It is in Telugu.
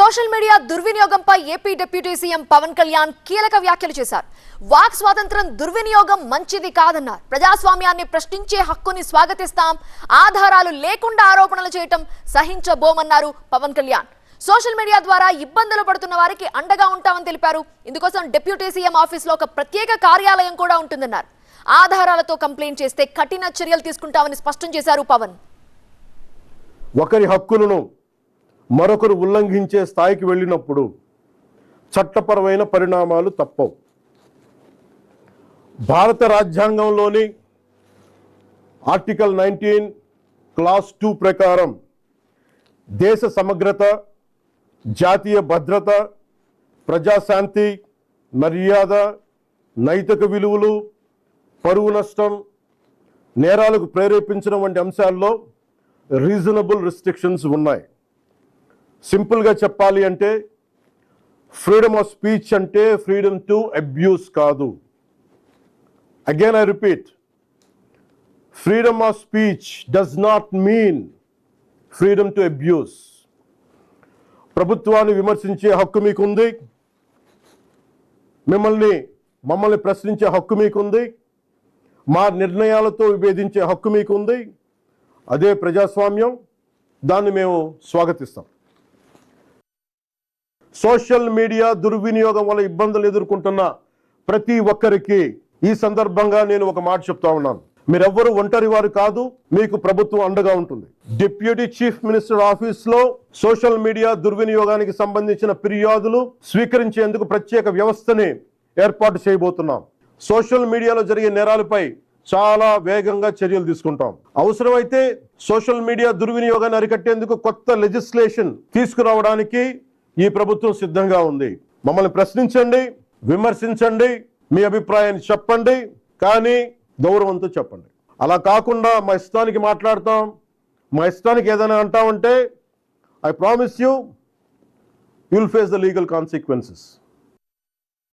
సోషల్ మీడియా దుర్వినియోగంపై AP deputy CM Pawan Kalyan కీలక వ్యాఖ్యలు చేశారు. వాక్ స్వాతంత్రం దుర్వినియోగం మంచిది కాదన్నారు. ప్రజాస్వామ్యాన్ని ప్రశ్నించే హక్కుని స్వాగతిస్తాం, ఆధారాలు లేకుండా ఆరోపణలు చేయటం సహించబోమన్నారు పవన్ కళ్యాణ్. సోషల్ మీడియా ద్వారా ఇబ్బందులు పడుతున్న వారికి అండగా ఉంటామని తెలిపారు. ఇందుకోసం డిప్యూటీ సీఎం ఆఫీస్లో ఒక ప్రత్యేక కార్యాలయం కూడా ఉంటుందన్నారు. ఆధారాలతో కంప్లైంట్ చేస్తే కఠిన చర్యలు తీసుకుంటామని స్పష్టం చేశారు పవన్. ఒకరి హక్కులను మరొకరు ఉల్లంఘించే స్థాయికి వెళ్ళినప్పుడు చట్టపరమైన పరిణామాలు తప్పవు. భారత రాజ్యాంగంలోని ఆర్టికల్ 19 క్లాస్ 2 ప్రకారం దేశ సమగ్రత, జాతీయ భద్రత, ప్రజాశాంతి, మర్యాద, నైతిక విలువలు, పరువు నష్టం, నేరాలకు ప్రేరేపించడం వంటి అంశాల్లో రీజనబుల్ రిస్ట్రిక్షన్స్ ఉన్నాయి. సింపుల్గా చెప్పాలి అంటే ఫ్రీడమ్ ఆఫ్ స్పీచ్ అంటే ఫ్రీడమ్ టు అబ్యూస్ కాదు. Again I repeat, freedom of speech does not mean freedom to abuse. ప్రభుత్వాన్ని విమర్శించే హక్కు మీకుంది, మమ్మల్ని ప్రశ్నించే హక్కు మీకుంది, మా నిర్ణయాలతో విభేదించే హక్కు మీకుంది. అదే ప్రజాస్వామ్యం, దాన్ని మేము స్వాగతిస్తాం. సోషల్ మీడియా దుర్వినియోగం వల్ల ఇబ్బందులు ఎదుర్కొంటున్న ప్రతి ఒక్కరికి ఈ సందర్భంగా నేను ఒక మాట చెప్తా ఉన్నాను. మీరెవ్వరూ ఒంటరి వారు కాదు, మీకు ప్రభుత్వం అండగా ఉంటుంది. డిప్యూటీ చీఫ్ మినిస్టర్ ఆఫీస్లో సోషల్ మీడియా దుర్వినియోగానికి సంబంధించిన ఫిర్యాదులు స్వీకరించేందుకు ప్రత్యేక వ్యవస్థని ఏర్పాటు చేయబోతున్నాం. సోషల్ మీడియాలో జరిగే నేరాలపై చాలా వేగంగా చర్యలు తీసుకుంటాం. అవసరమైతే సోషల్ మీడియా దుర్వినియోగాన్ని అరికట్టేందుకు కొత్త లెజిస్లేషన్ తీసుకురావడానికి ఈ ప్రభుత్వం సిద్ధంగా ఉంది. మమ్మల్ని ప్రశ్నించండి, విమర్శించండి, మీ అభిప్రాయాన్ని చెప్పండి, కానీ గౌరవంతో చెప్పండి. అలా కాకుండా మా ఇష్టానికి మాట్లాడతాం, మా ఇష్టానికి ఏదైనా అంటామంటే I promise you will face the legal consequences.